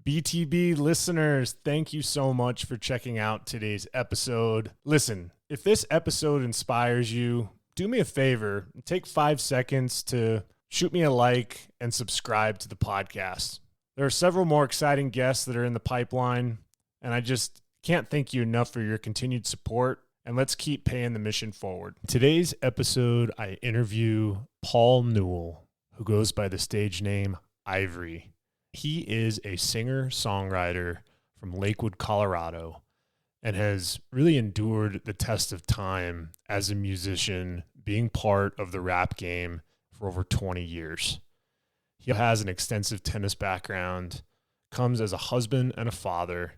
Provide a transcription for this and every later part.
BTB listeners, thank you so much for checking out today's episode. Listen, if this episode inspires you, do me a favor, take 5 seconds to shoot me a like and subscribe to the podcast. There are several more exciting guests that are in the pipeline, and I just can't thank you enough for your continued support, and let's keep paying the mission forward. Today's episode, I interview Paul Newell, who goes by the stage name Eyvre. He is a singer-songwriter from Lakewood, Colorado, and has really endured the test of time as a musician, being part of the rap game for over 20 years. He has an extensive tennis background, comes as a husband and a father,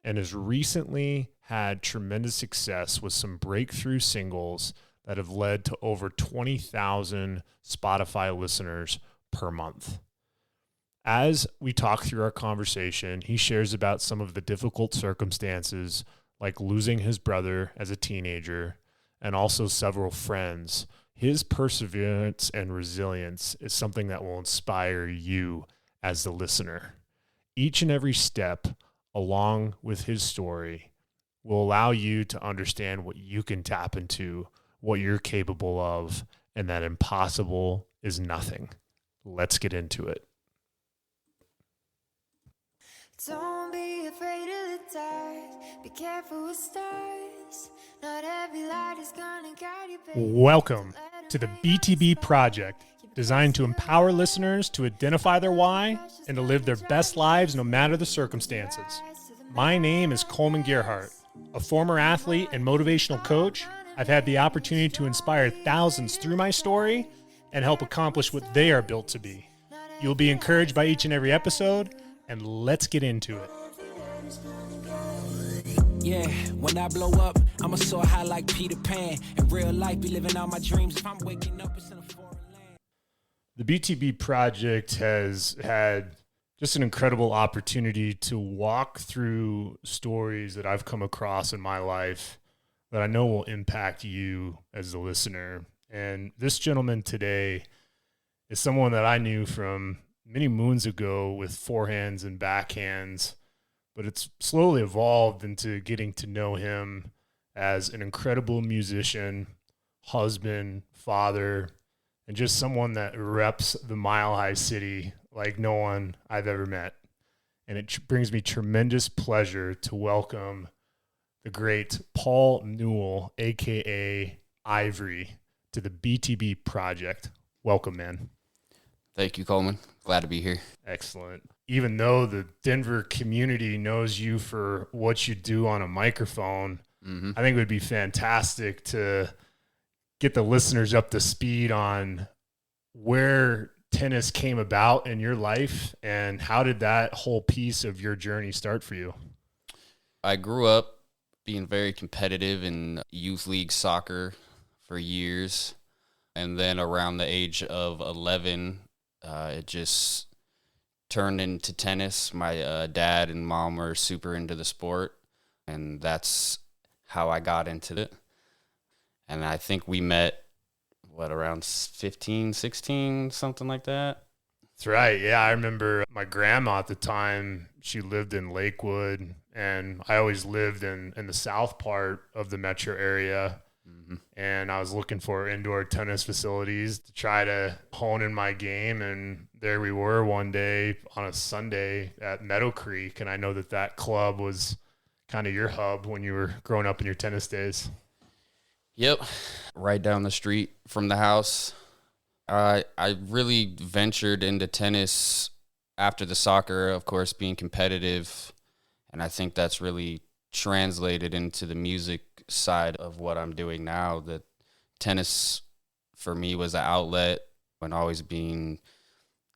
and has recently had tremendous success with some breakthrough singles that have led to over 20,000 Spotify listeners per month. As we talk through our conversation, he shares about some of the difficult circumstances, like losing his brother as a teenager, and also several friends. His perseverance and resilience is something that will inspire you as the listener. Each and every step along with his story will allow you to understand what you can tap into, what you're capable of, and that impossible is nothing. Let's get into it. Don't be afraid of the dark. Be careful with stars. Not every light is gonna guide you. Welcome to the BTB Project, designed to empower listeners to identify their why and to live their best lives no matter the circumstances. My name is Coleman Gerhardt, a former athlete and motivational coach. I've had the opportunity to inspire thousands through my story and help accomplish what they are built to be. You'll be encouraged by each and every episode, and let's get into it. Yeah, when I blow up, I'ma soar high like Peter Pan. In real life, be living out my dreams. If I'm waking up, it's in a foreign land. The BTB Project has had just an incredible opportunity to walk through stories that I've come across in my life that I know will impact you as the listener. And this gentleman today is someone that I knew from many moons ago with forehands and backhands, but it's slowly evolved into getting to know him as an incredible musician, husband, father, and just someone that reps the Mile High City like no one I've ever met. And it brings me tremendous pleasure to welcome the great Paul Newell AKA Eyvre to the BTB Project. Welcome, man. Thank you, Coleman. Glad to be here. Excellent. Even though the Denver community knows you for what you do on a microphone, I think it would be fantastic to get the listeners up to speed on where tennis came about in your life and how did that whole piece of your journey start for you? I grew up being very competitive in youth league soccer for years. And then around the age of 11, it just turned into tennis. My dad and mom were super into the sport, and that's how I got into it. And I think we met, around 15, 16, something like that? That's right. Yeah, I remember my grandma at the time, she lived in Lakewood, and I always lived in the south part of the metro area. And I was looking for indoor tennis facilities to try to hone in my game. And there we were one day on a Sunday at Meadow Creek. And I know that club was kind of your hub when you were growing up in your tennis days. Yep. Right down the street from the house. I really ventured into tennis after the soccer, of course, being competitive. And I think that's really translated into the music side of what I'm doing now. That tennis for me was an outlet, and always being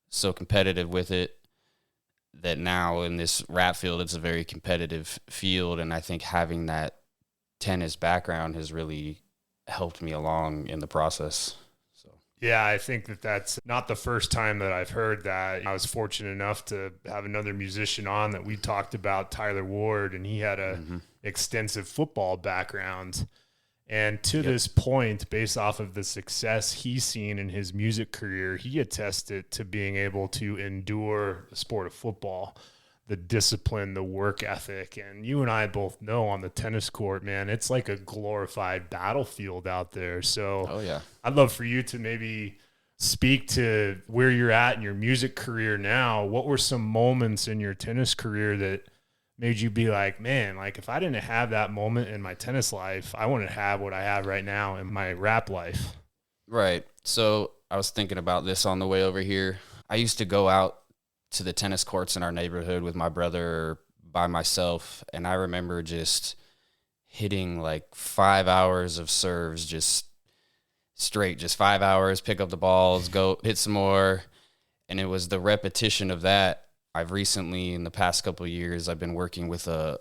so competitive with it that now in this rap field it's a very competitive field, and I think having that tennis background has really helped me along in the process. Yeah, I think that's not the first time that I've heard that. I was fortunate enough to have another musician on that we talked about, Tyler Ward, and he had a extensive football background. And to this point, based off of the success he's seen in his music career, he attested to being able to endure the sport of football. the discipline, the work ethic. And you and I both know on the tennis court, man, it's like a glorified battlefield out there. So Oh yeah. I'd love for you to maybe speak to where you're at in your music career now. What were some moments in your tennis career that made you be like, man, like if I didn't have that moment in my tennis life, I wouldn't have what I have right now in my rap life? Right. So I was thinking about this on the way over here. I used to go out to the tennis courts in our neighborhood with my brother or by myself, and I remember just hitting like 5 hours of serves, just straight, just 5 hours, pick up the balls, go hit some more. And it was the repetition of that. I've recently, in the past couple of years, I've been working with a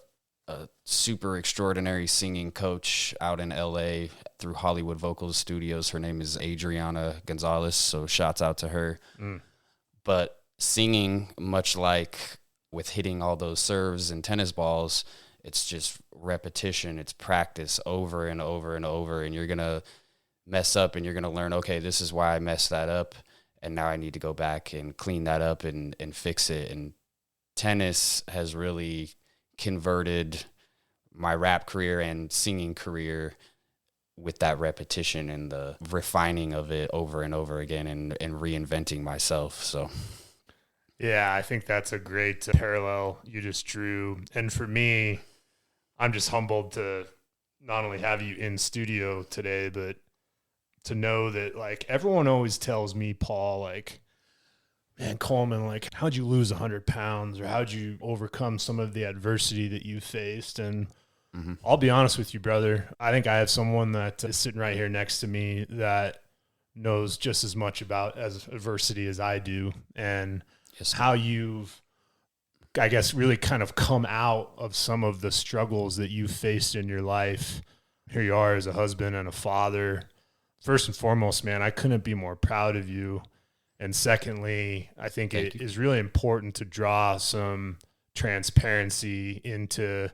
super extraordinary singing coach out in LA through Hollywood Vocal Studios. Her name is Adriana Gonzalez, so shouts out to her. But singing, much like with hitting all those serves and tennis balls, it's just repetition. It's practice over and over and over, and you're going to mess up and you're going to learn, okay, this is why I messed that up, and now I need to go back and clean that up and fix it. And tennis has really converted my rap career and singing career with that repetition and the refining of it over and over again and reinventing myself. So yeah, I think that's a great parallel you just drew. And for me, I'm just humbled to not only have you in studio today, but to know that, like, everyone always tells me, Paul, like, man, Coleman, like, how'd you lose 100 pounds, or how'd you overcome some of the adversity that you faced? And I'll be honest with you, brother. I think I have someone that is sitting right here next to me that knows just as much about as adversity as I do, and how you've, I guess, really kind of come out of some of the struggles that you faced in your life. Here you are as a husband and a father. First and foremost, man, I couldn't be more proud of you. And secondly, I think it is really important to draw some transparency into,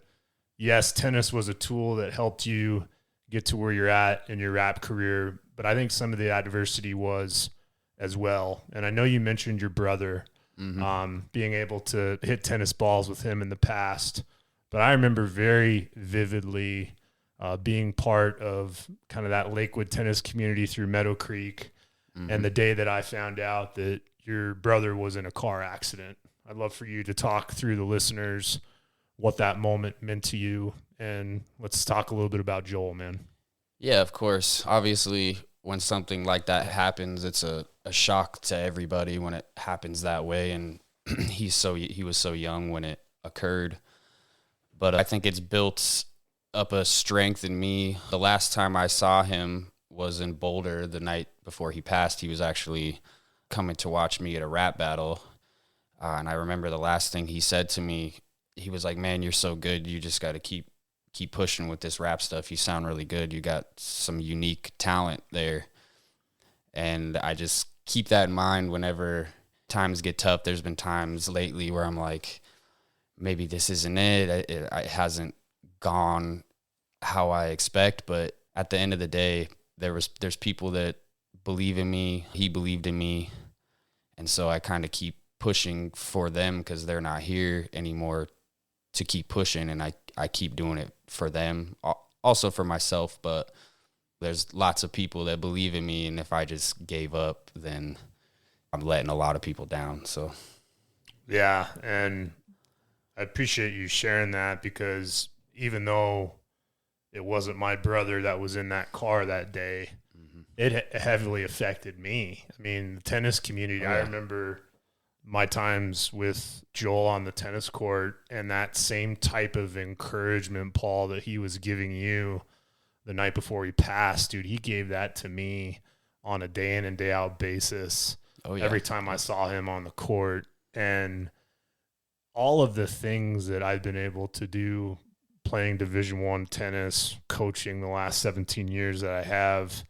yes, tennis was a tool that helped you get to where you're at in your rap career, but I think some of the adversity was as well. And I know you mentioned your brother, being able to hit tennis balls with him in the past, but I remember very vividly being part of kind of that Lakewood tennis community through Meadow Creek. And the day that I found out that your brother was in a car accident. I'd love for you to talk through the listeners what that moment meant to you. And let's talk a little bit about Joel, man. Yeah, of course. Obviously, when something like that happens, it's a shock to everybody when it happens that way. And he was so young when it occurred. But I think it's built up a strength in me. The last time I saw him was in Boulder the night before he passed. He was actually coming to watch me at a rap battle. And I remember the last thing he said to me, he was like, man, you're so good. You just got to keep pushing with this rap stuff. You sound really good. You got some unique talent there. And I just keep that in mind whenever times get tough. There's been times lately where I'm like, maybe this isn't it. It hasn't gone how I expect. But at the end of the day, there's people that believe in me. He believed in me. And so I kind of keep pushing for them because they're not here anymore to keep pushing. And I keep doing it for them, also for myself. But there's lots of people that believe in me. And if I just gave up, then I'm letting a lot of people down. So, yeah. And I appreciate you sharing that, because even though it wasn't my brother that was in that car that day, it heavily affected me. I mean, the tennis community, I remember my times with Joel on the tennis court and that same type of encouragement, Paul, that he was giving you the night before he passed. Dude, he gave that to me on a day in and day out basis. Every time I saw him on the court. And all of the things that I've been able to do playing Division I tennis, coaching the last 17 years that I have,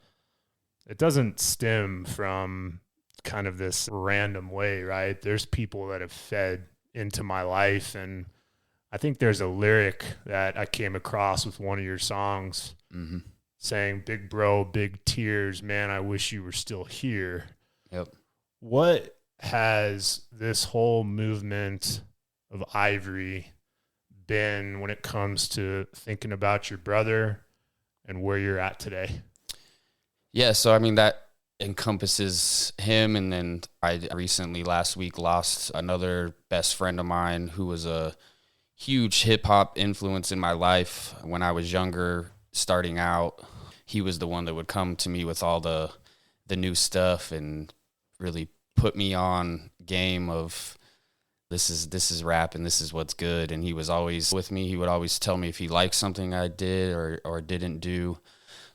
it doesn't stem from kind of this random way, right? There's people that have fed into my life. And I think there's a lyric that I came across with one of your songs saying, big bro, big tears, man, I wish you were still here. Yep. What has this whole movement of Eyvre been when it comes to thinking about your brother and where you're at today? Yeah, so I mean, that encompasses him. And then I recently, last week, lost another best friend of mine who was a huge hip hop influence in my life when I was younger, starting out. He was the one that would come to me with all the new stuff and really put me on game of this is rap and this is what's good. And he was always with me. He would always tell me if he liked something I did or didn't do.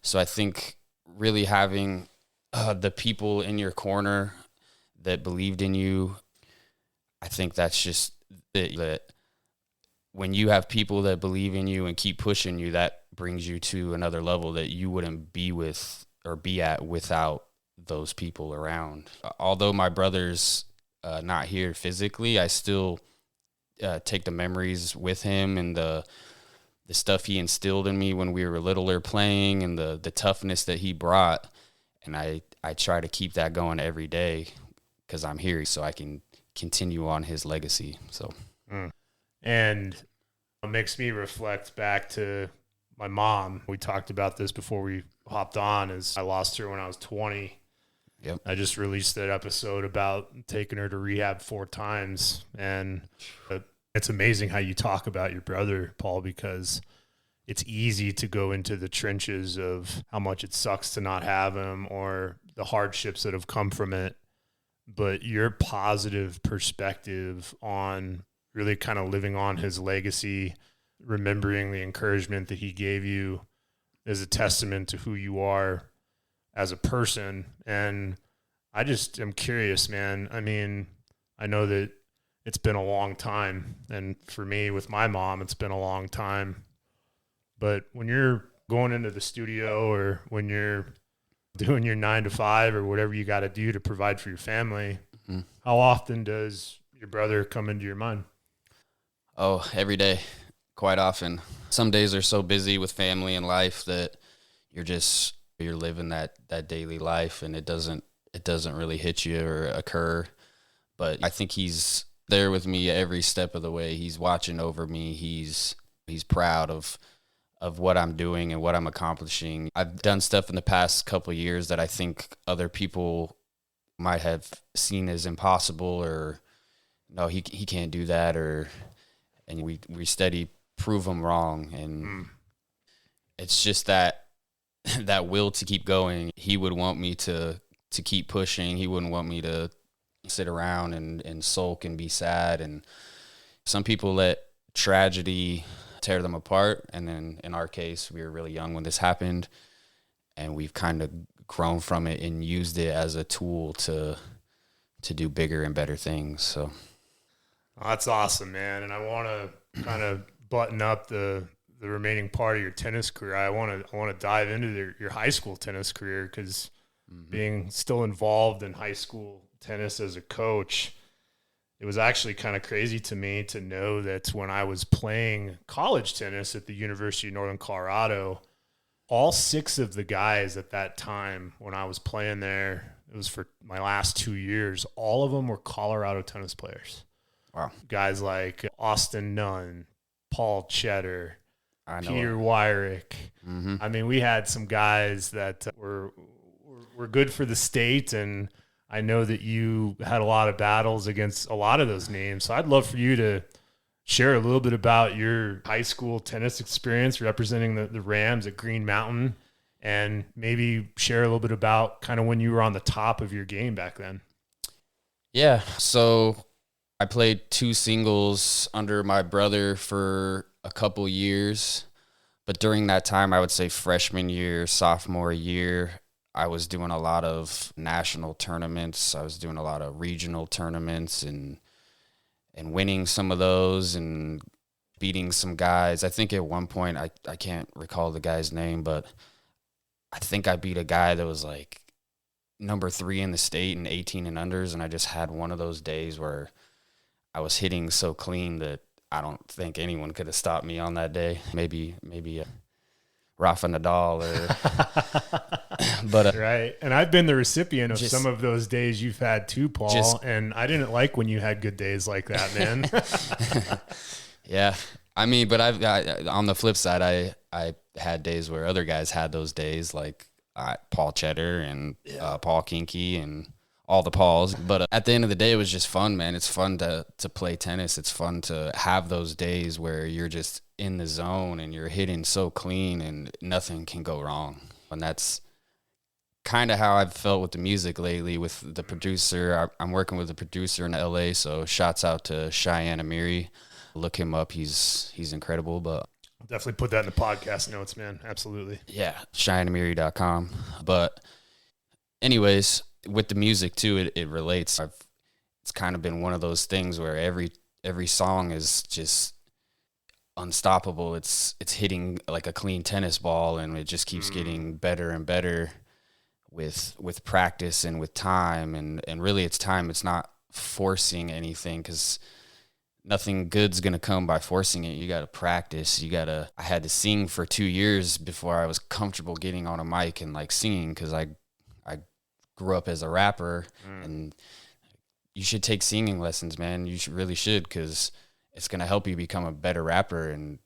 So I think really having the people in your corner that believed in you, I think that's just it. That when you have people that believe in you and keep pushing you, that brings you to another level that you wouldn't be with or be at without those people around. Although my brother's not here physically, I still take the memories with him and the stuff he instilled in me when we were littler playing and the toughness that he brought. And I try to keep that going every day because I'm here so I can continue on his legacy. So, And it makes me reflect back to my mom. We talked about this before we hopped on, as I lost her when I was 20. Yep. I just released that episode about taking her to rehab 4 times. And it's amazing how you talk about your brother, Paul, because it's easy to go into the trenches of how much it sucks to not have him or the hardships that have come from it. But your positive perspective on really kind of living on his legacy, remembering the encouragement that he gave you, is a testament to who you are as a person. And I just am curious, man. I mean, I know that it's been a long time. And for me, with my mom, it's been a long time. But when you're going into the studio or when you're doing your 9 to 5 or whatever you got to do to provide for your family, how often does your brother come into your mind? Oh, every day, quite often. Some days are so busy with family and life that you're living that daily life and it doesn't really hit you or occur. But I think he's there with me every step of the way. He's watching over me. He's proud of what I'm doing and what I'm accomplishing. I've done stuff in the past couple of years that I think other people might have seen as impossible or no, he can't do that, and we steady prove him wrong. And it's just that will to keep going. He would want me to keep pushing. He wouldn't want me to sit around and sulk and be sad. And some people let tragedy tear them apart. And then in our case, we were really young when this happened, and we've kind of grown from it and used it as a tool to do bigger and better things. So that's awesome, man. And I want to kind of button up the remaining part of your tennis career. I want to dive into your high school tennis career, because being still involved in high school tennis as a coach, it was actually kind of crazy to me to know that when I was playing college tennis at the University of Northern Colorado, all 6 of the guys at that time when I was playing there, it was for my last 2 years, all of them were Colorado tennis players. Wow. Guys like Austin Nunn, Paul Cheddar, Peter it. Wyrick. I mean, we had some guys that were good for the state, and I know that you had a lot of battles against a lot of those names. So I'd love for you to share a little bit about your high school tennis experience representing the Rams at Green Mountain, and maybe share a little bit about kind of when you were on the top of your game back then. Yeah. So I played 2 singles under my brother for a couple years, but during that time, I would say freshman year, sophomore year, I was doing a lot of national tournaments. I was doing a lot of regional tournaments and winning some of those and beating some guys. I think at one point, I can't recall the guy's name, but I think I beat a guy that was like number 3 in the state in 18 and unders, and I just had one of those days where I was hitting so clean that I don't think anyone could have stopped me on that day. Maybe Rafa Nadal but right. And I've been the recipient of some of those days you've had too, Paul, and I didn't like when you had good days like that, man. Yeah. I mean, but on the flip side, I had days where other guys had those days, like Paul Cheddar and Paul Kinky and all the Pauls. But at the end of the day, it was just fun, man. It's fun to play tennis. It's fun to have those days where you're just in the zone and you're hitting so clean and nothing can go wrong. And that's kind of how I've felt with the music lately with the producer. I'm working with a producer in LA, so shouts out to Cheyenne Amiri. Look him up. He's incredible. But I'll definitely put that in the podcast notes, man. Absolutely. Yeah, CheyenneAmiri.com. But anyways, with the music too, it relates. It's kind of been one of those things where every song is just unstoppable. It's hitting like a clean tennis ball, and it just keeps getting better and better with practice and with time. And really it's time. It's not forcing anything, because nothing good's going to come by forcing it. You got to practice. I had to sing for 2 years before I was comfortable getting on a mic and like singing, because I grew up as a rapper. And you should take singing lessons, man. You really should, because it's going to help you become a better rapper. And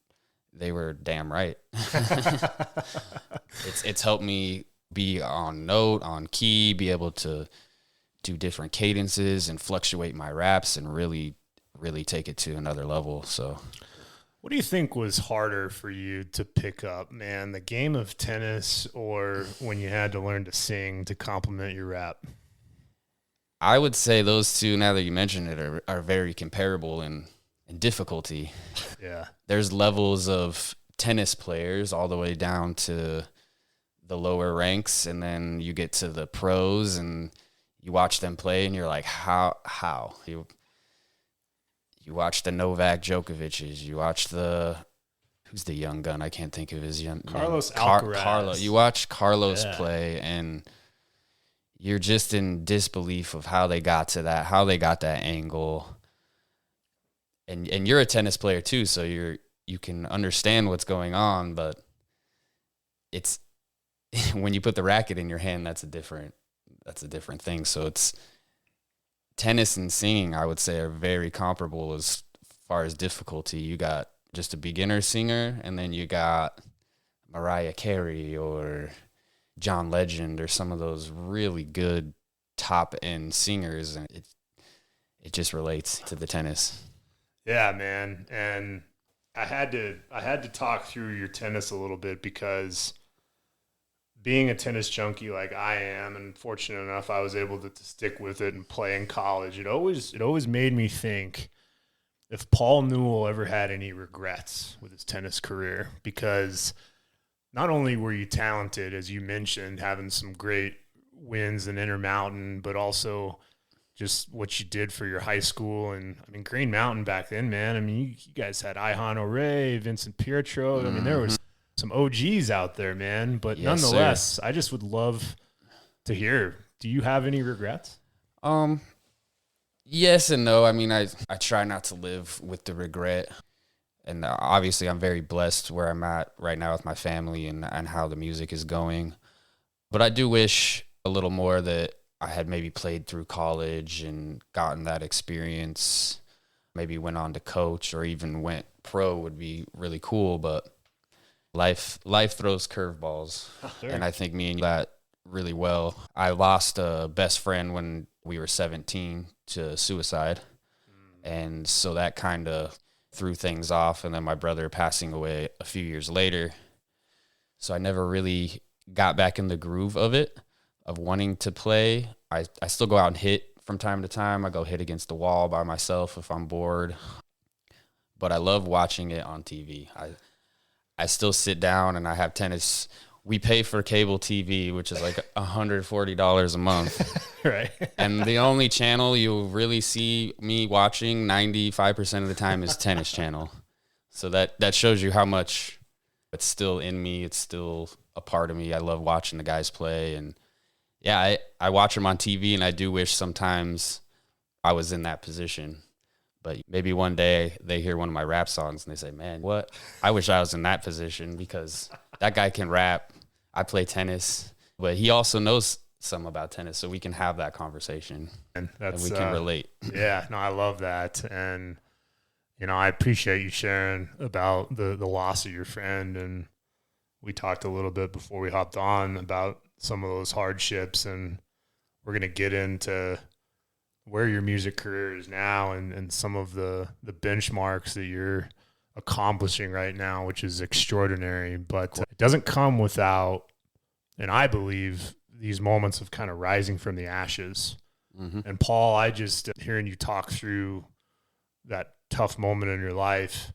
they were damn right. It's helped me be on note, on key, be able to do different cadences and fluctuate my raps and really take it to another level. So what do you think was harder for you to pick up, man? The game of tennis, or when you had to learn to sing to complement your rap? I would say those two, now that you mention it, are very comparable in difficulty. Yeah. There's levels of tennis players all the way down to the lower ranks, and then you get to the pros and you watch them play and you're like, how? You watch the Novak Djokovic's. You watch who's the young gun? I can't think of his young Carlos name. Alcaraz. You watch Carlos play, and you're just in disbelief of how they got to that, how they got that angle. And you're a tennis player too, so you can understand what's going on, but it's when you put the racket in your hand, that's a different thing. So it's tennis and singing, I would say, are very comparable as far as difficulty. You got just a beginner singer, and then you got Mariah Carey or John Legend or some of those really good top end singers, and it just relates to the tennis. Yeah, man. And I had to talk through your tennis a little bit, because being a tennis junkie like I am, and fortunate enough I was able to stick with it and play in college, it always made me think if Paul Newell ever had any regrets with his tennis career, because not only were you talented, as you mentioned, having some great wins in Intermountain, but also just what you did for your high school. And I mean, Green Mountain back then, man, I mean, you guys had Ihan O'Reilly, Vincent Pietro. I mean, there was some OGs out there, man. But yes, nonetheless, sir. I just would love to hear. Do you have any regrets? Yes and no. I mean, I try not to live with the regret. And obviously, I'm very blessed where I'm at right now with my family and how the music is going. But I do wish a little more that I had maybe played through college and gotten that experience. Maybe went on to coach or even went pro would be really cool. But life throws curveballs. Sure. And I think me and that really well. I lost a best friend when we were 17 to suicide. And so that kind of threw things off. And then my brother passing away a few years later. So I never really got back in the groove of it, of wanting to play. I still go out and hit from time to time. I go hit against the wall by myself if I'm bored. But I love watching it on TV. I still sit down and I have tennis. We pay for cable TV, which is like $140 a month. Right. And the only channel you'll really see me watching 95% of the time is Tennis Channel. So that shows you how much it's still in me. It's still a part of me. I love watching the guys play. And yeah, I watch them on TV, and I do wish sometimes I was in that position. But maybe one day they hear one of my rap songs and they say, man, what? I wish I was in that position, because that guy can rap. I play tennis, but he also knows some about tennis, so we can have that conversation and we can relate. Yeah, no, I love that. And, I appreciate you sharing about the loss of your friend. And we talked a little bit before we hopped on about some of those hardships, and we're going to get into where your music career is now and some of the benchmarks that you're accomplishing right now, which is extraordinary. But it doesn't come without, and I believe, these moments of kind of rising from the ashes. Mm-hmm. And Paul, I just hearing you talk through that tough moment in your life,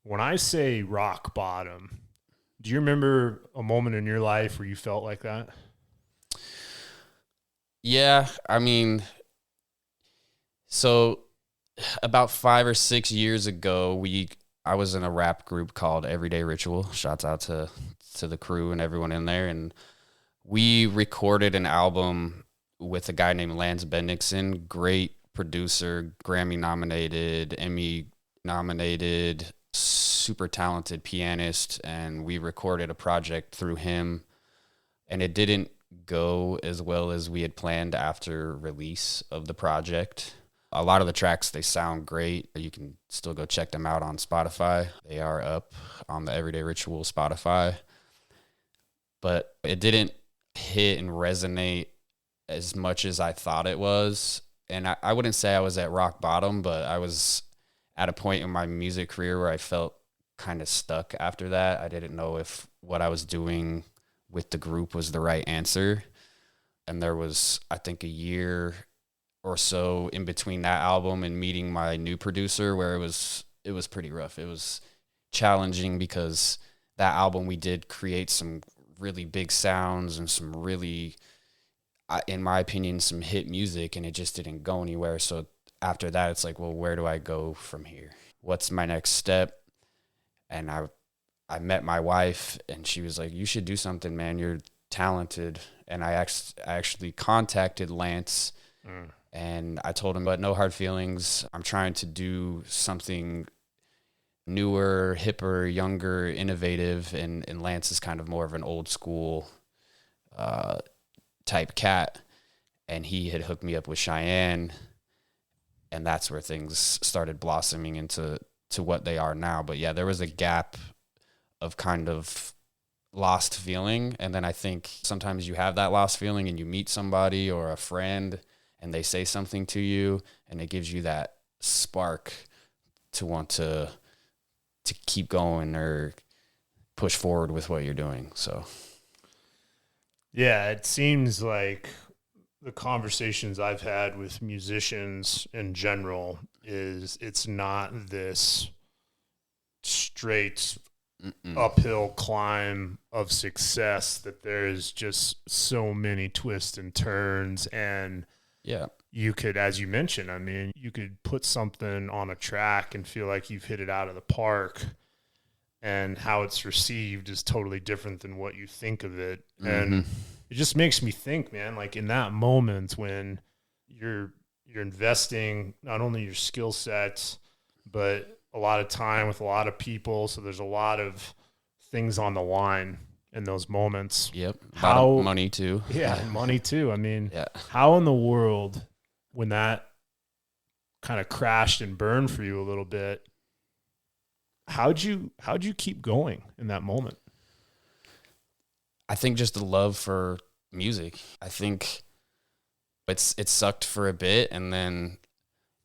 when I say rock bottom, do you remember a moment in your life where you felt like that? Yeah, I mean, so about 5 or 6 years ago, I was in a rap group called Everyday Ritual. Shouts out to the crew and everyone in there. And we recorded an album with a guy named Lance Bendixson, great producer, Grammy nominated, Emmy nominated, super talented pianist. And we recorded a project through him, and it didn't go as well as we had planned after release of the project. A lot of the tracks, they sound great. You can still go check them out on Spotify. They are up on the Everyday Ritual Spotify. But it didn't hit and resonate as much as I thought it was. And I wouldn't say I was at rock bottom, but I was at a point in my music career where I felt kind of stuck after that. I didn't know if what I was doing with the group was the right answer. And there was, I think, a year or so in between that album and meeting my new producer where it was pretty rough. It was challenging because that album, we did create some really big sounds and some really, in my opinion, some hit music, and it just didn't go anywhere. So after that, it's like, well, where do I go from here? What's my next step? And I met my wife, and she was like, you should do something, man. You're talented. And I actually contacted Lance, and I told him, but no hard feelings. I'm trying to do something newer, hipper, younger, innovative. And Lance is kind of more of an old school type cat. And he had hooked me up with Cheyenne. And that's where things started blossoming into what they are now. But yeah, there was a gap of kind of lost feeling. And then I think sometimes you have that lost feeling and you meet somebody or a friend and they say something to you and it gives you that spark to want to keep going or push forward with what you're doing. So yeah, it seems like the conversations I've had with musicians in general is it's not this straight uphill climb of success, that there's just so many twists and turns. And yeah, you could, as you mentioned, I mean, you could put something on a track and feel like you've hit it out of the park, and how it's received is totally different than what you think of it. Mm-hmm. And it just makes me think, man, like in that moment when you're investing not only your skill sets, but a lot of time with a lot of people. So there's a lot of things on the line in those moments. Yep. How money too. Yeah. And money too. I mean, yeah. How in the world, when that kind of crashed and burned for you a little bit, how'd you keep going in that moment? I think just the love for music. I think it sucked for a bit, and then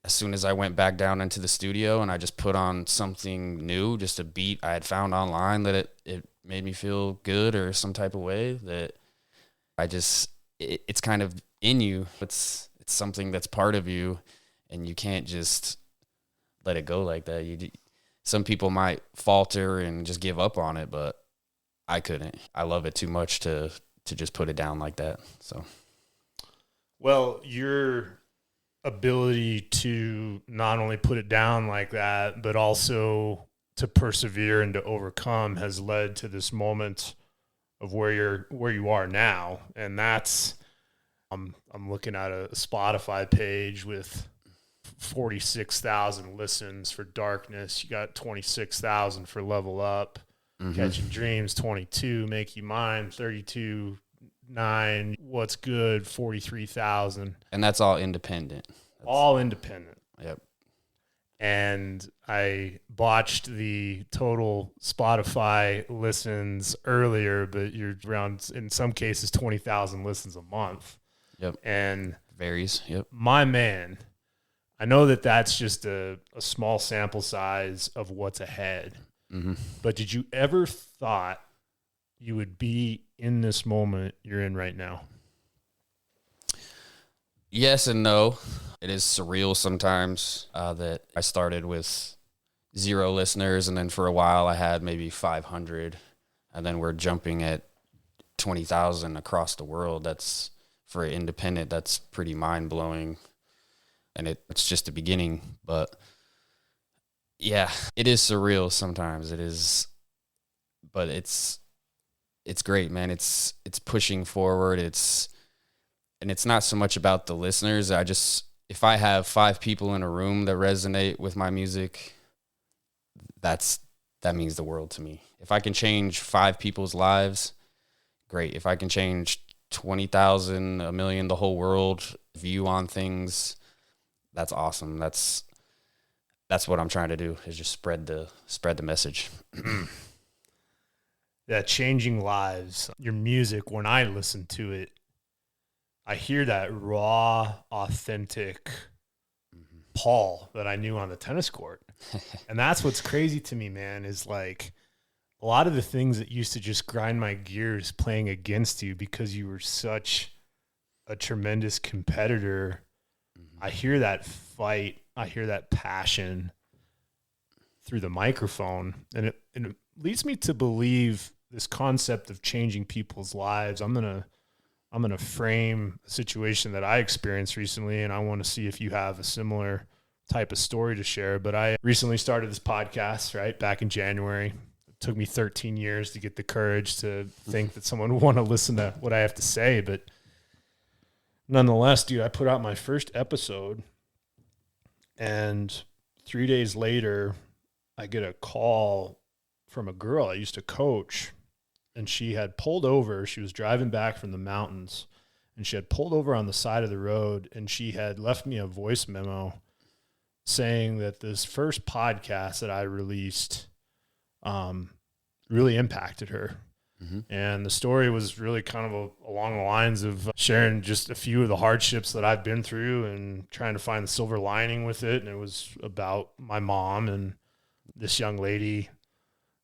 as soon as I went back down into the studio and I just put on something new, just a beat I had found online that it made me feel good or some type of way, that it's kind of in you. It's something that's part of you, and you can't just let it go like that. Some people might falter and just give up on it, but I couldn't. I love it too much to just put it down like that. So, well, your ability to not only put it down like that, but also to persevere and to overcome has led to this moment of where you are now. And that's, I'm looking at a Spotify page with 46,000 listens for Darkness. You got 26,000 for Level Up. Catching Dreams, 22. Make You Mine, 32. 9. What's Good, 43,000. And that's all independent. All independent. Yep. And I botched the total Spotify listens earlier, but you're around, in some cases, 20,000 listens a month. Yep. And varies. Yep. My man, I know that that's just a small sample size of what's ahead. But did you ever thought you would be in this moment you're in right now? Yes and no. It is surreal sometimes that I started with 0 listeners, and then for a while I had maybe 500, and then we're jumping at 20,000 across the world. That's, for independent, that's pretty mind-blowing, and it's just the beginning. But yeah, it is surreal sometimes. It is, but it's great, man. It's pushing forward. And it's not so much about the listeners. If I have 5 people in a room that resonate with my music, that means the world to me. If I can change 5 people's lives, great. If I can change 20,000, 1 million, the whole world view on things, that's awesome. That's what I'm trying to do, is just spread the message. That changing lives, your music, when I listen to it, I hear that raw, authentic Paul that I knew on the tennis court. And that's what's crazy to me, man, is like a lot of the things that used to just grind my gears playing against you because you were such a tremendous competitor. I hear that fight. I hear that passion through the microphone. And it leads me to believe this concept of changing people's lives. I'm going to frame a situation that I experienced recently, and I want to see if you have a similar type of story to share. But I recently started this podcast, right, back in January. It took me 13 years to get the courage to think that someone would want to listen to what I have to say. But nonetheless, dude, I put out my first episode, and 3 days later, I get a call from a girl I used to coach. And she had pulled over. She was driving back from the mountains, and she had pulled over on the side of the road, and she had left me a voice memo saying that this first podcast that I released really impacted her. And the story was really kind of along the lines of sharing just a few of the hardships that I've been through and trying to find the silver lining with it. And it was about my mom and this young lady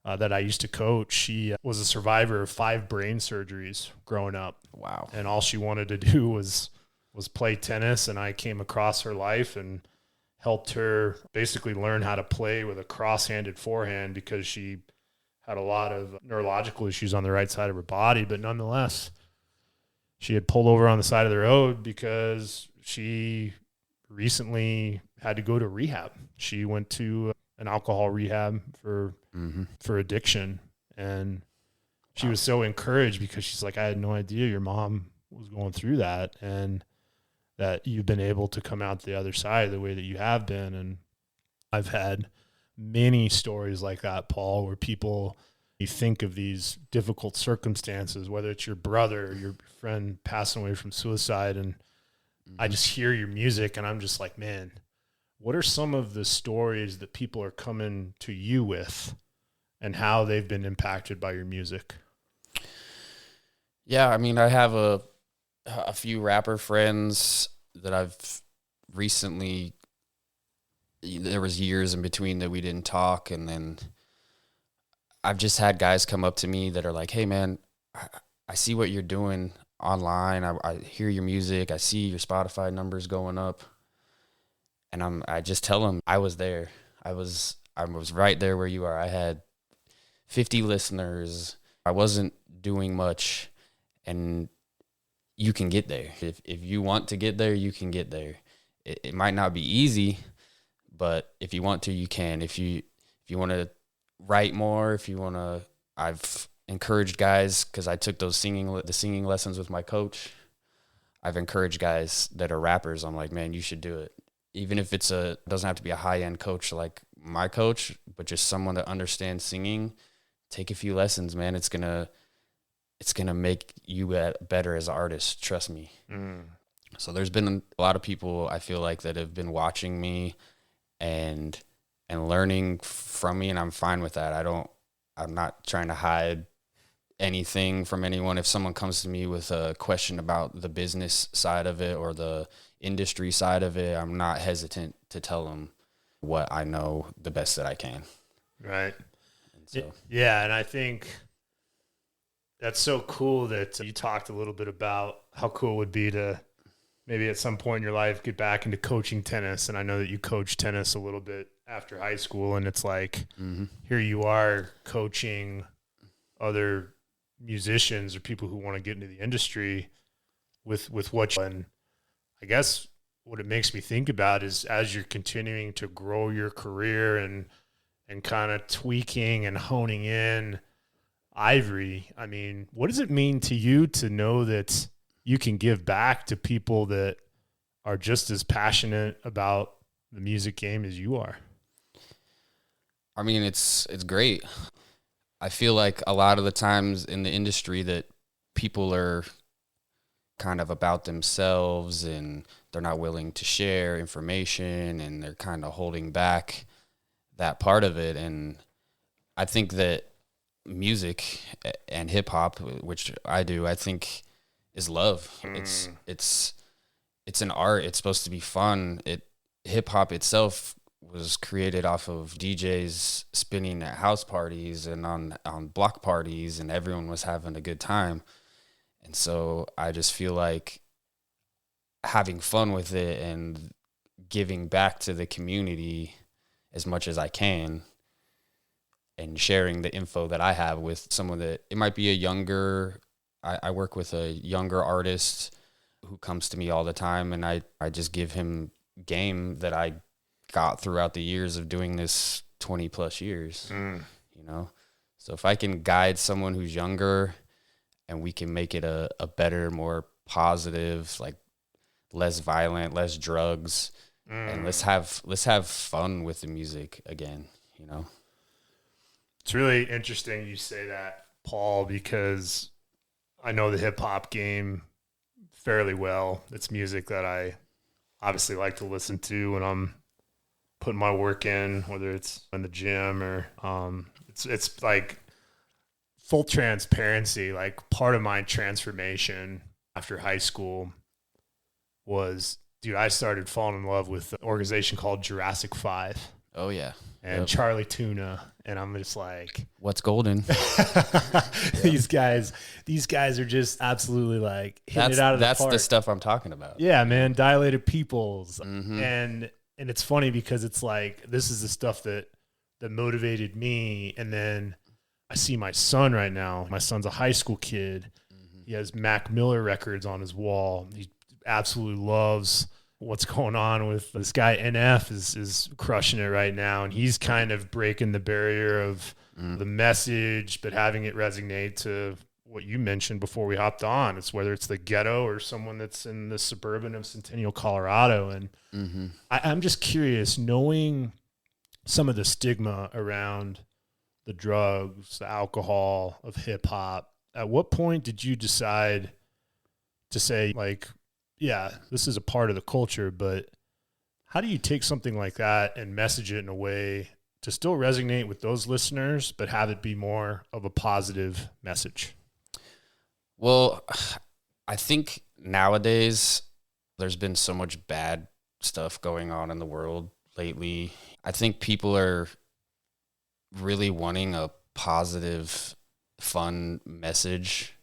that I used to coach. She was a survivor of 5 brain surgeries growing up. Wow. And all she wanted to do was play tennis. And I came across her life and helped her basically learn how to play with a cross-handed forehand because she had a lot of neurological issues on the right side of her body. But nonetheless, she had pulled over on the side of the road because she recently had to go to rehab. She went to an alcohol rehab for addiction. And she was so encouraged because she's like, I had no idea your mom was going through that, and that you've been able to come out the other side the way that you have been. And I've had many stories like that, Paul, where people, you think of these difficult circumstances, whether it's your brother or your friend passing away from suicide. And I just hear your music and I'm just like, man, what are some of the stories that people are coming to you with and how they've been impacted by your music? Yeah, I mean, I have a few rapper friends that I've recently, there was years in between that we didn't talk, and then I've just had guys come up to me that are like, hey, man, I see what you're doing online. I hear your music. I see your Spotify numbers going up. And I just tell them I was there. I was right there where you are. I had 50 listeners. I wasn't doing much, and you can get there. If you want to get there, you can get there. It might not be easy, but if you want to, you can. If you want to write more, if you want to, I've encouraged guys, because I took the singing lessons with my coach. I've encouraged guys that are rappers. I'm like, man, you should do it. even if doesn't have to be a high-end coach like my coach, but just someone that understands singing, take a few lessons, man. It's gonna make you better as an artist. Trust me. So there's been a lot of people I feel like that have been watching me and learning from me, and I'm fine with that. I'm not trying to hide anything from anyone. If someone comes to me with a question about the business side of it or the industry side of it, I'm not hesitant to tell them what I know the best that I can. Right. And so, yeah. And I think that's so cool that you talked a little bit about how cool it would be to maybe at some point in your life get back into coaching tennis. And I know that you coached tennis a little bit after high school, and it's like, here you are coaching other musicians or people who want to get into the industry with what you, and I guess what it makes me think about is as you're continuing to grow your career and kind of tweaking and honing in Eyvre, I mean, what does it mean to you to know that you can give back to people that are just as passionate about the music game as you are? I mean, it's great. I feel like a lot of the times in the industry that people are kind of about themselves and they're not willing to share information and they're kind of holding back that part of it. And I think that music and hip hop, which I do, I think is love. It's an art. It's supposed to be fun. Hip hop itself was created off of DJs spinning at house parties and on block parties, and everyone was having a good time. And so I just feel like having fun with it and giving back to the community as much as I can and sharing the info that I have with someone that it might be I work with a younger artist who comes to me all the time, and I just give him game that I got throughout the years of doing this 20 plus years, you know? So if I can guide someone who's younger and we can make it a better, more positive, like less violent, less drugs, and let's have fun with the music again, you know? It's really interesting you say that, Paul, because I know the hip hop game fairly well. It's music that I obviously like to listen to when I'm putting my work in, whether it's in the gym or it's like full transparency. Like part of my transformation after high school was, dude, I started falling in love with an organization called Jurassic 5. Oh yeah. And Charlie Tuna. And I'm just like, what's golden? These guys are just absolutely like hitting it out of the park. That's the stuff I'm talking about. Yeah, man. Dilated Peoples. And it's funny because it's like, this is the stuff that motivated me. And then I see my son right now. My son's a high school kid. He has Mac Miller records on his wall. He absolutely loves what's going on with this guy. NF is crushing it right now. And he's kind of breaking the barrier of the message, but having it resonate to what you mentioned before we hopped on. It's whether it's the ghetto or someone that's in the suburban of Centennial, Colorado. And I'm just curious, knowing some of the stigma around the drugs, the alcohol of hip hop, at what point did you decide to say, like, yeah, this is a part of the culture, but how do you take something like that and message it in a way to still resonate with those listeners, but have it be more of a positive message? Well, I think nowadays there's been so much bad stuff going on in the world lately. I think people are really wanting a positive, fun message.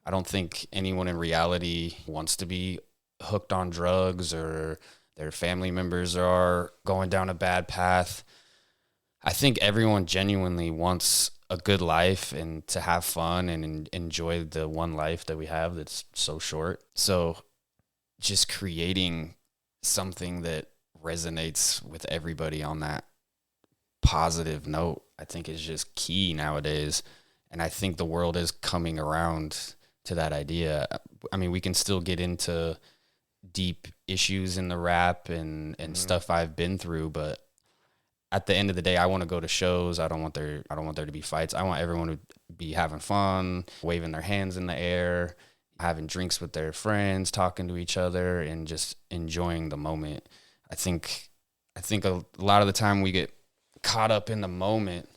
I don't think anyone in reality wants to be hooked on drugs or their family members are going down a bad path. I think everyone genuinely wants a good life and to have fun and enjoy the one life that we have that's so short. So just creating something that resonates with everybody on that positive note, I think is just key nowadays. And I think the world is coming around to that idea. I mean, we can still get into deep issues in the rap and stuff I've been through, but at the end of the day, I want to go to shows. I don't want there to be fights. I want everyone to be having fun, waving their hands in the air, having drinks with their friends, talking to each other, and just enjoying the moment. I think a lot of the time we get caught up in the moment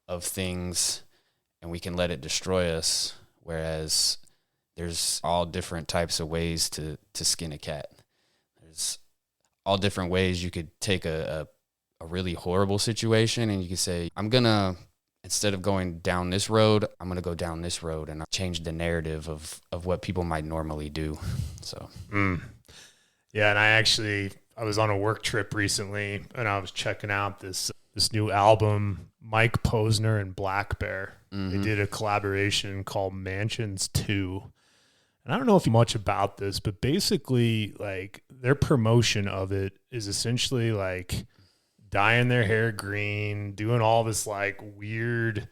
of things and we can let it destroy us, whereas there's all different types of ways to skin a cat. There's all different ways you could take a really horrible situation and you could say, instead of going down this road, I'm going to go down this road and change the narrative of what people might normally do. So, Yeah. And I was on a work trip recently and I was checking out this new album, Mike Posner and Black Bear. They did a collaboration called Mansions 2. And I don't know if you know much about this, but basically like their promotion of it is essentially like dyeing their hair green, doing all this like weird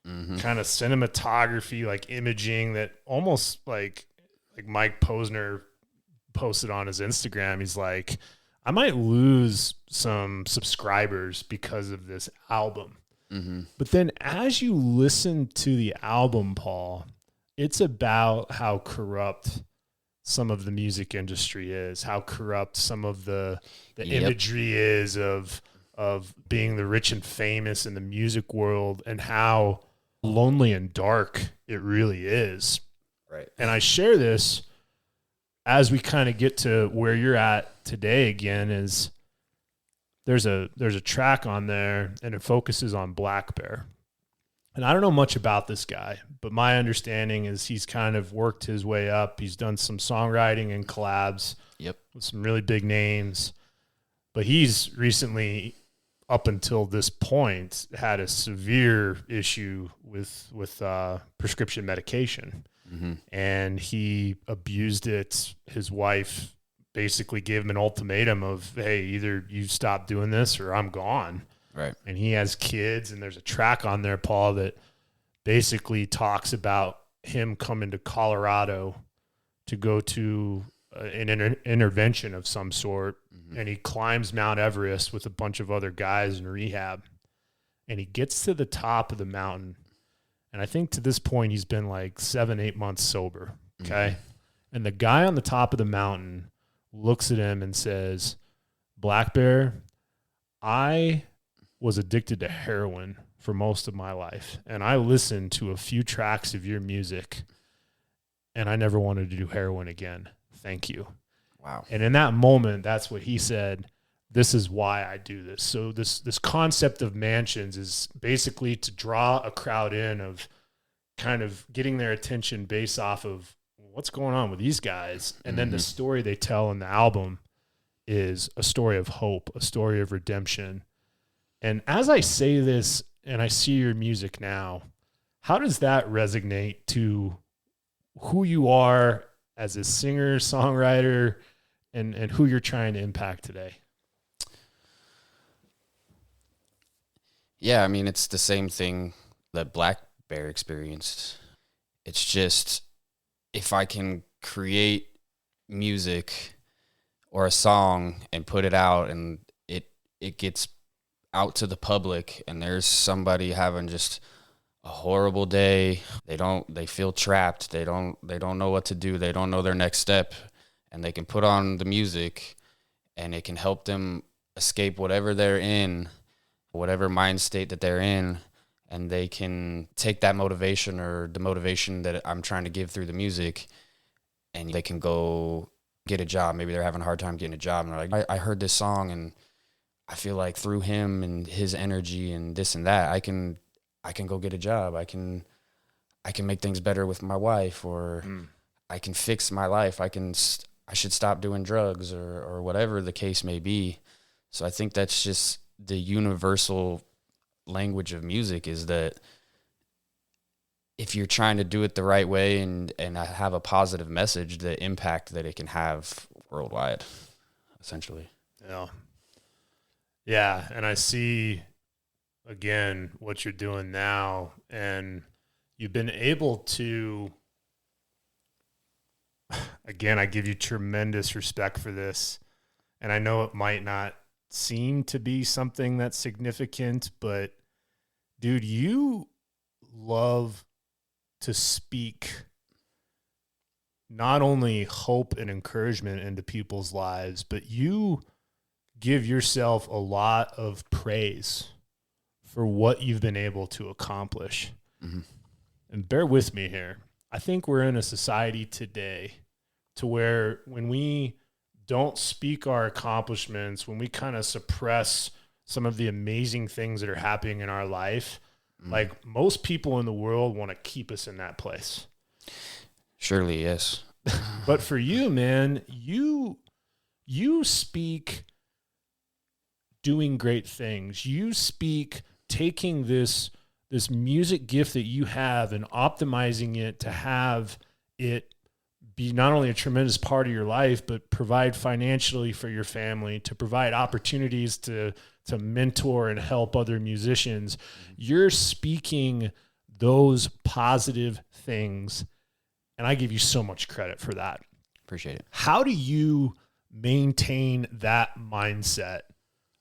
kind of cinematography, like imaging that almost like Mike Posner posted on his Instagram. He's like, I might lose some subscribers because of this album. But then as you listen to the album, Paul, it's about how corrupt some of the music industry is, how corrupt some of the imagery is of being the rich and famous in the music world, and how lonely and dark it really is. Right. And I share this as we kind of get to where you're at today again, is there's a track on there and it focuses on Black Bear. And I don't know much about this guy, but my understanding is he's kind of worked his way up. He's done some songwriting and collabs with some really big names. But he's recently, up until this point, had a severe issue with prescription medication. And he abused it. His wife basically gave him an ultimatum of, hey, either you stop doing this or I'm gone. Right. And he has kids, and there's a track on there, Paul, that basically talks about him coming to Colorado to go to an intervention of some sort. And he climbs Mount Everest with a bunch of other guys in rehab. And he gets to the top of the mountain. And I think to this point, he's been like 7-8 months sober. Okay. And the guy on the top of the mountain looks at him and says, Black Bear, I was addicted to heroin for most of my life. And I listened to a few tracks of your music and I never wanted to do heroin again. Thank you. Wow. And in that moment, that's what he said. This is why I do this. So this concept of Mansions is basically to draw a crowd in, of kind of getting their attention based off of what's going on with these guys. And then the story they tell in the album is a story of hope, a story of redemption. And as I say this and I see your music now, how does that resonate to who you are as a singer, songwriter, and who you're trying to impact today? Yeah, I mean, it's the same thing that Black Bear experienced. It's just, if I can create music or a song and put it out and it gets out to the public, and there's somebody having just a horrible day, they feel trapped, they don't know what to do, they don't know their next step, and they can put on the music and it can help them escape whatever they're in, whatever mind state that they're in, and they can take that motivation or the motivation that I'm trying to give through the music, and they can go get a job. Maybe they're having a hard time getting a job, and they're like, I heard this song and I feel like through him and his energy and this and that, I can go get a job. I can make things better with my wife, or I can fix my life. I should stop doing drugs, or whatever the case may be. So I think that's just the universal language of music, is that if you're trying to do it the right way and have a positive message, the impact that it can have worldwide, essentially. Yeah. Yeah. And I see, again, what you're doing now, and you've been able to, Again, I give you tremendous respect for this. And I know it might not seem to be something that's significant, but dude, you love to speak not only hope and encouragement into people's lives, but you give yourself a lot of praise for what you've been able to accomplish. Mm-hmm. And bear with me here. I think we're in a society today to where when we don't speak our accomplishments, when we kind of suppress some of the amazing things that are happening in our life, like most people in the world want to keep us in that place. Surely, yes. But for you, man, you speak doing great things. You speak taking this music gift that you have and optimizing it to have it be not only a tremendous part of your life, but provide financially for your family, to provide opportunities to mentor and help other musicians. You're speaking those positive things, and I give you so much credit for that. Appreciate it. How do you maintain that mindset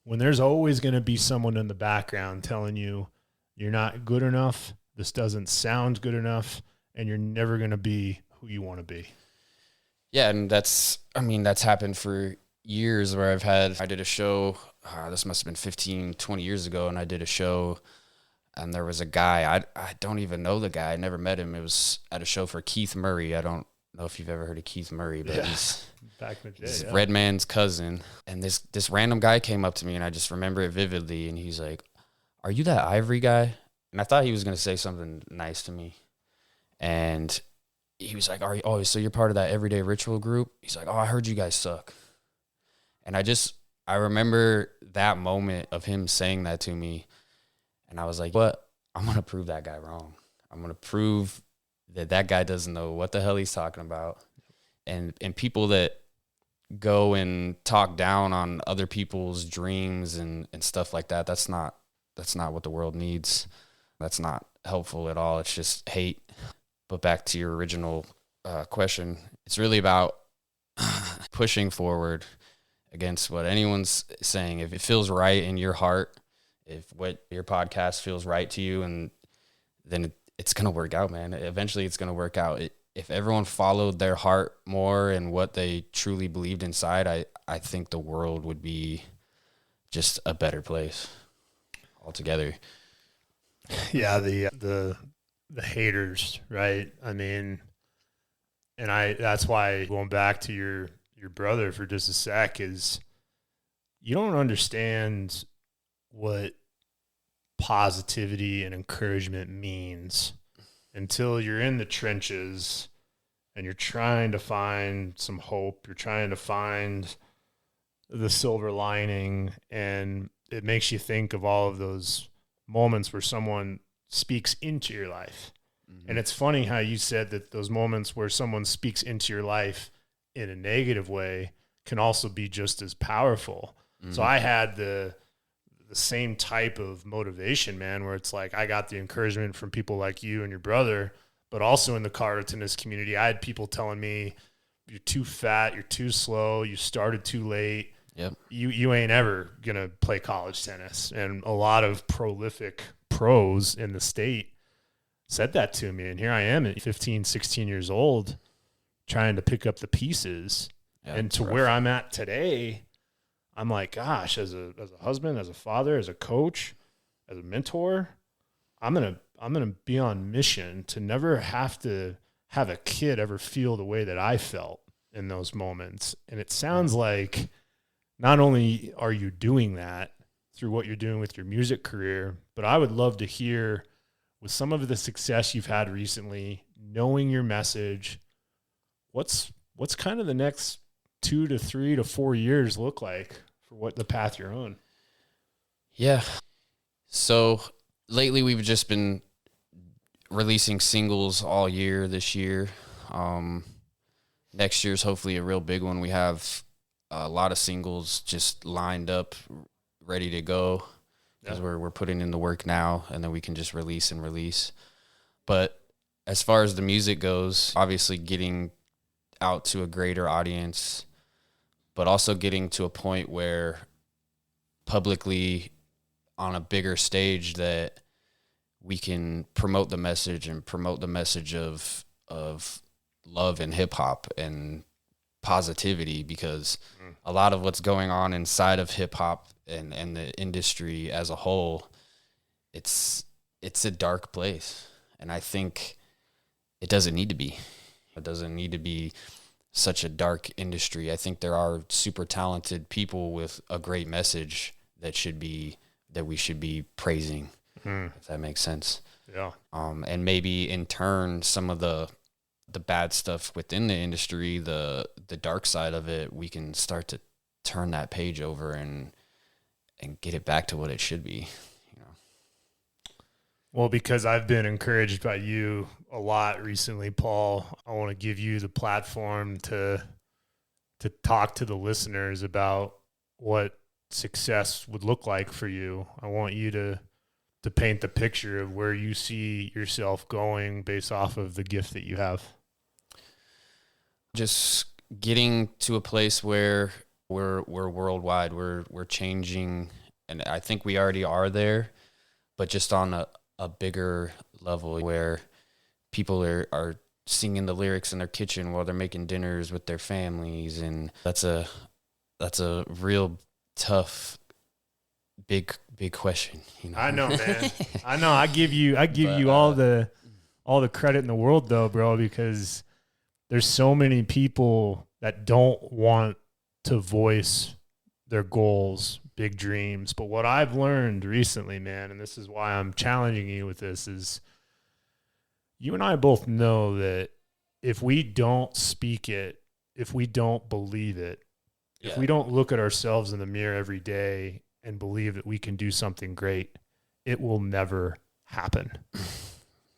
when there's always going to be someone in the background telling you you're not good enough, this doesn't sound good enough, and you're never going to be who you want to be? Yeah, and that's happened for years where I did a show, this must have been 15, 20 years ago, and I did a show, and there was a guy, I don't even know the guy, I never met him. It was at a show for Keith Murray. I don't know if you've ever heard of Keith Murray, but he's back in the day, he's Redman's cousin. And this random guy came up to me, and I just remember it vividly, and he's like, "Are you that Eyvre guy?" And I thought he was going to say something nice to me. And he was like, so you're part of that Everyday Ritual group? He's like, "Oh, I heard you guys suck." And I remember that moment of him saying that to me. And I was like, "What? I'm going to prove that guy wrong. I'm going to prove that guy doesn't know what the hell he's talking about." And people that go and talk down on other people's dreams and stuff like that, that's not what the world needs. That's not helpful at all. It's just hate. But back to your original question, it's really about pushing forward against what anyone's saying. If it feels right in your heart, if what your podcast feels right to you, and then it's going to work out, man. Eventually it's going to work out. If everyone followed their heart more and what they truly believed inside, I think the world would be just a better place altogether. Yeah, the haters, right? I mean, and that's why going back to your brother for just a sec is you don't understand what positivity and encouragement means until you're in the trenches and you're trying to find some hope. You're trying to find the silver lining, and it makes you think of all of those moments where someone speaks into your life. Mm-hmm. And it's funny how you said that those moments where someone speaks into your life in a negative way can also be just as powerful. Mm-hmm. So I had the same type of motivation, man, where it's like I got the encouragement from people like you and your brother, but also in the car tennis community, I had people telling me, "You're too fat, you're too slow, you started too late. Yep. You ain't ever going to play college tennis." And a lot of prolific pros in the state said that to me. And here I am at 15, 16 years old trying to pick up the pieces. Yeah, and to where I'm at today, I'm like, gosh, as a husband, as a father, as a coach, as a mentor, I'm going to be on mission to never have to have a kid ever feel the way that I felt in those moments. And it sounds like not only are you doing that through what you're doing with your music career, but I would love to hear, with some of the success you've had recently, knowing your message, what's kind of the next 2 to 3 to 4 years look like for what the path you're on? Yeah. So lately we've just been releasing singles all year this year. Next year's hopefully a real big one. We have a lot of singles just lined up, ready to go, because we're putting in the work now, and then we can just release. But as far as the music goes, obviously getting out to a greater audience, but also getting to a point where publicly on a bigger stage that we can promote the message and promote the message of love and hip hop and positivity, because a lot of what's going on inside of hip hop and the industry as a whole, it's a dark place. And I think it doesn't need to be. It doesn't need to be such a dark industry. I think there are super talented people with a great message that we should be praising, if that makes sense. Yeah. And maybe in turn, some of the bad stuff within the industry, the dark side of it, we can start to turn that page over and get it back to what it should be. Well, because I've been encouraged by you a lot recently, Paul, I want to give you the platform to talk to the listeners about what success would look like for you. I want you to paint the picture of where you see yourself going based off of the gift that you have. Just getting to a place where we're worldwide, we're changing, and I think we already are there, but just on a bigger level where people are singing the lyrics in their kitchen while they're making dinners with their families. And that's a real tough, big question. I know, man. I know. I give you all the credit in the world though, bro, because there's so many people that don't want to voice their goals, big dreams. But what I've learned recently, man, and this is why I'm challenging you with this, is you and I both know that if we don't speak it, if we don't believe it, if we don't look at ourselves in the mirror every day and believe that we can do something great, it will never happen.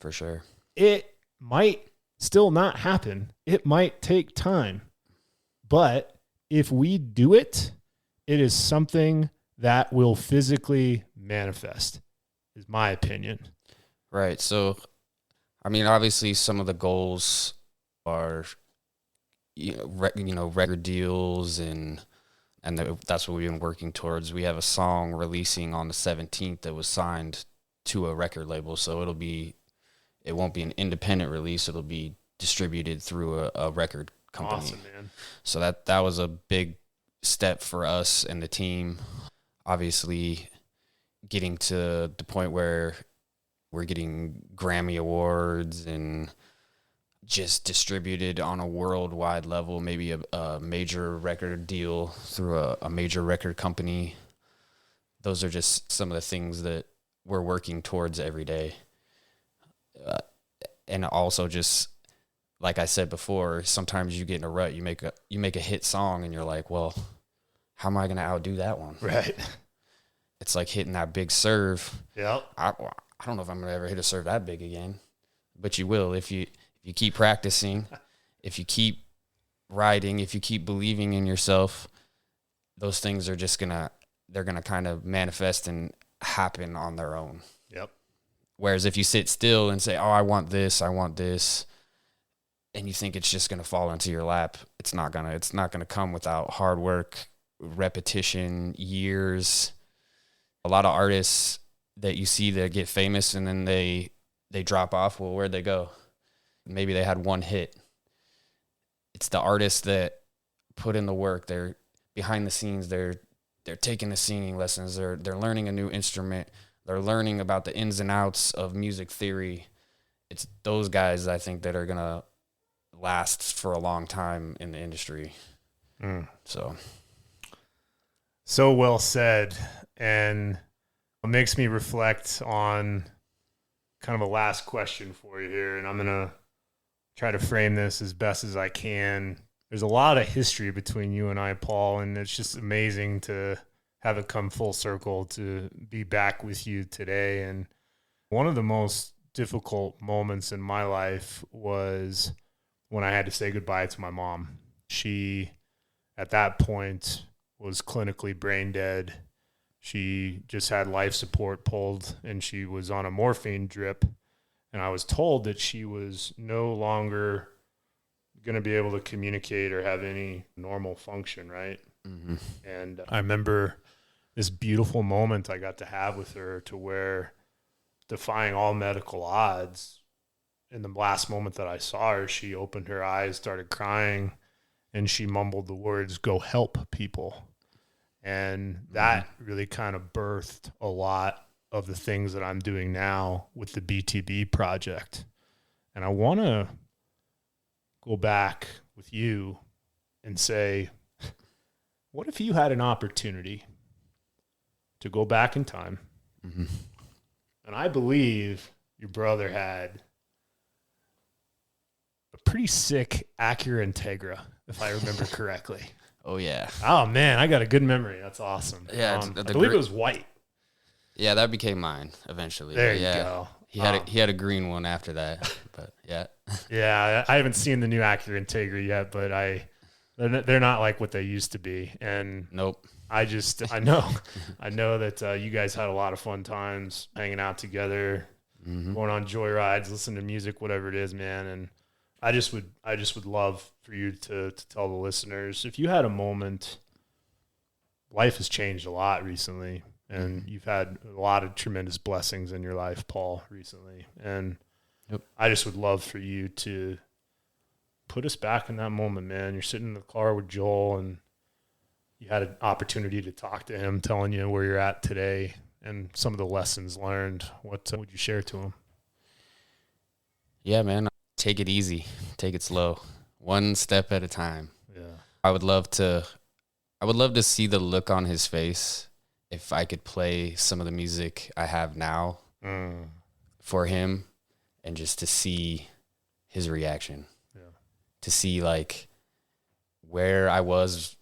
For sure. It might still not happen. It might take time. But if we do it, it is something that will physically manifest, is my opinion. Right. So, I mean, obviously some of the goals are, record deals and that's what we've been working towards. We have a song releasing on the 17th that was signed to a record label. So it won't be an independent release. It'll be distributed through a record company. Awesome, man. So that was a big step for us and the team. Obviously getting to the point where we're getting Grammy awards and just distributed on a worldwide level, maybe a major record deal through a major record company. Those are just some of the things that we're working towards every day. And also just, like I said before, sometimes you get in a rut, you make a hit song and you're like, well, how am I going to outdo that one? Right. It's like hitting that big serve. Yep. I don't know if I'm going to ever hit a serve that big again, but you will if you keep practicing, if you keep writing, if you keep believing in yourself. Those things are just they're gonna kind of manifest and happen on their own. Yep. Whereas if you sit still and say, "Oh, I want this," and you think it's just gonna fall into your lap, it's not gonna come without hard work, repetition, years. A lot of artists that you see that get famous and then they drop off. Well, where'd they go? Maybe they had one hit. It's the artists that put in the work. They're behind the scenes. They're taking the singing lessons. They're learning a new instrument. They're learning about the ins and outs of music theory. It's those guys, I think, that are going to last for a long time in the industry. So well said. And it makes me reflect on kind of a last question for you here. And I'm going to try to frame this as best as I can. There's a lot of history between you and I, Paul, and it's just amazing to have it come full circle to be back with you today. And one of the most difficult moments in my life was when I had to say goodbye to my mom. She, at that point, was clinically brain dead. She just had life support pulled, and she was on a morphine drip. And I was told that she was no longer going to be able to communicate or have any normal function, right? Mm-hmm. And I remember this beautiful moment I got to have with her, to where, defying all medical odds, in the last moment that I saw her, she opened her eyes, started crying, and she mumbled the words, "Go help people." And that really kind of birthed a lot of the things that I'm doing now with the BTB Project. And I want to go back with you and say, what if you had an opportunity to go back in time? Mm-hmm. And I believe your brother had a pretty sick Acura Integra, if I remember correctly. Oh, yeah. Oh, man, I got a good memory. That's awesome. Yeah, I believe it was white. Yeah, that became mine eventually. There but you yeah, go. He had a green one after that, but yeah. Yeah, I haven't seen the new Acura Integra yet, but they're not like what they used to be. And Nope. I know that you guys had a lot of fun times hanging out together, going on joyrides, listening to music, whatever it is, man. And I just would love for you to tell the listeners, if you had a moment. Life has changed a lot recently, and you've had a lot of tremendous blessings in your life, Paul, recently. And I just would love for you to put us back in that moment, man. You're sitting in the car with Joel, and you had an opportunity to talk to him, telling you where you're at today and some of the lessons learned. What would you share to him? Yeah, man. Take it easy. Take it slow. One step at a time. Yeah. I would love to see the look on his face if I could play some of the music I have now for him, and just to see his reaction. Yeah. To see like where I was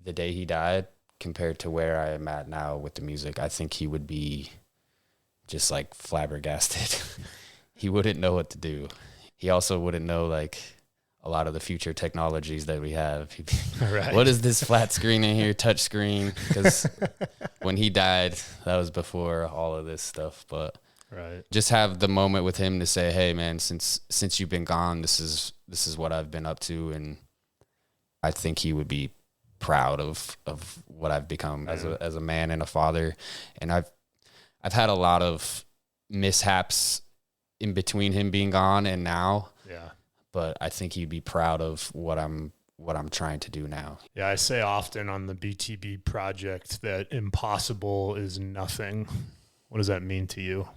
the day he died compared to where I am at now with the music. I think he would be just like flabbergasted. He wouldn't know what to do. He also wouldn't know like a lot of the future technologies that we have. He'd be, right. What is this flat screen in here, touch screen? Because when he died, that was before all of this stuff. But right. Just have the moment with him to say, hey man, since you've been gone, this is what I've been up to. And I think he would be proud of what I've become as a man and a father. And I've had a lot of mishaps in between him being gone and now. Yeah. But I think he'd be proud of what I'm trying to do now. Yeah, I say often on the BTB Project that impossible is nothing. What does that mean to you?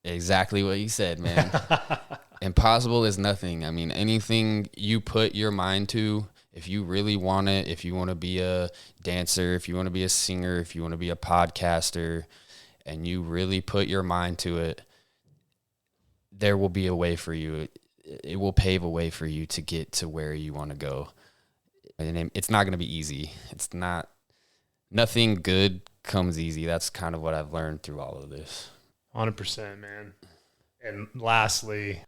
Exactly what you said, man. Impossible is nothing. I mean, anything you put your mind to, if you really want it, if you want to be a dancer, if you want to be a singer, if you want to be a podcaster, and you really put your mind to it, there will be a way for you. It will pave a way for you to get to where you want to go. And it's not going to be easy. Nothing good comes easy. That's kind of what I've learned through all of this. 100%, man. And lastly,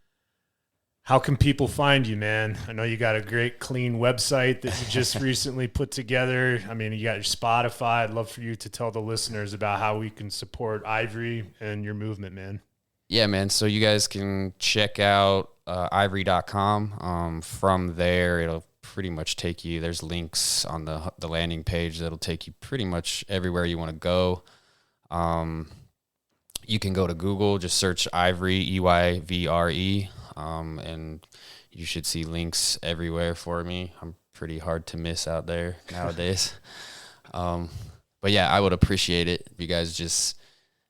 how can people find you, man? I know you got a great, clean website that you just recently put together. I mean, you got your Spotify. I'd love for you to tell the listeners about how we can support Eyvre and your movement, man. Yeah, man. So you guys can check out eyvre.com. From there, it'll pretty much take you. There's links on the landing page that'll take you pretty much everywhere you want to go. You can go to Google, just search Eyvre, Eyvre, and you should see links everywhere for me. I'm pretty hard to miss out there nowadays. But yeah, I would appreciate it if you guys just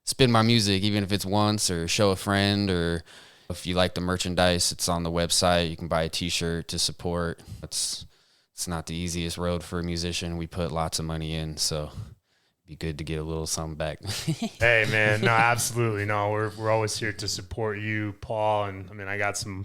spin my music, even if it's once, or show a friend, or if you like the merchandise, it's on the website. You can buy a t-shirt to support. It's not the easiest road for a musician. We put lots of money in, so it'd be good to get a little something back. Hey man, no, absolutely. No, we're always here to support you, Paul. And I mean, I got some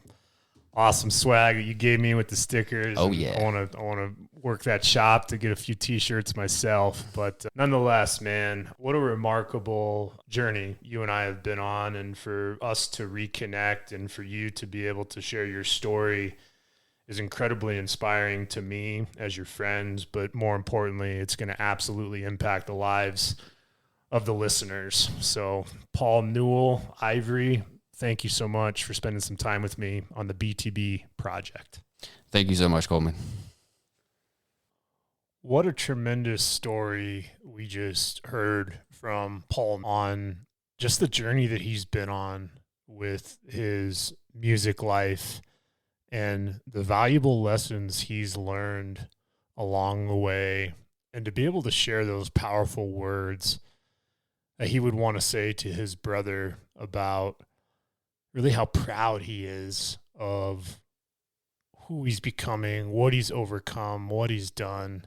awesome swag that you gave me with the stickers. Oh yeah. I want to work that shop to get a few t-shirts myself. But nonetheless, man, what a remarkable journey you and I have been on, and for us to reconnect and for you to be able to share your story is incredibly inspiring to me as your friends, but more importantly, it's going to absolutely impact the lives of the listeners. So Paul Newell, Eyvre, thank you so much for spending some time with me on the BTB Project. Thank you so much, Coleman. What a tremendous story we just heard from Paul on just the journey that he's been on with his music life and the valuable lessons he's learned along the way, and to be able to share those powerful words that he would want to say to his brother about really how proud he is of who he's becoming, what he's overcome, what he's done.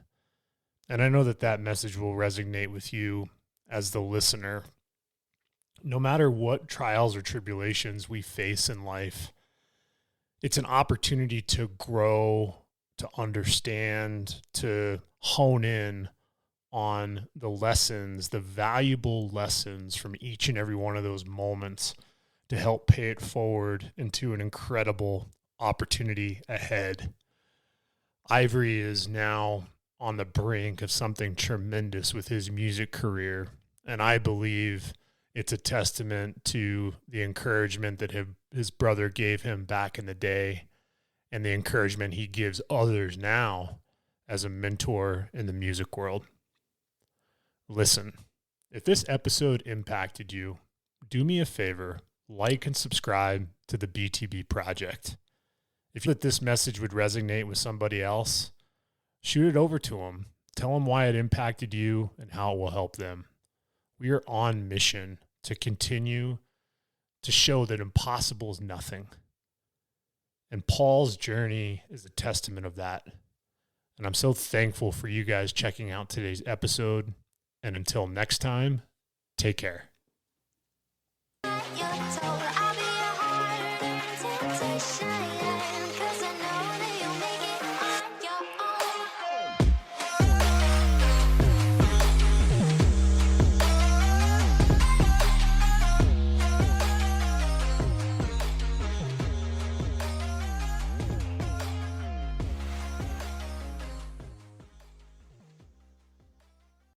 And I know that that message will resonate with you as the listener. No matter what trials or tribulations we face in life, it's an opportunity to grow, to understand, to hone in on the lessons, the valuable lessons from each and every one of those moments to help pay it forward into an incredible opportunity ahead. Eyvre is now on the brink of something tremendous with his music career, and I believe it's a testament to the encouragement that his brother gave him back in the day and the encouragement he gives others now as a mentor in the music world. Listen, if this episode impacted you, do me a favor, like and subscribe to the BTB Project. If you thought this message would resonate with somebody else, shoot it over to them. Tell them why it impacted you and how it will help them. We are on mission to continue to show that impossible is nothing. And Paul's journey is a testament of that. And I'm so thankful for you guys checking out today's episode. And until next time, take care. You're told I'll be a harder temptation.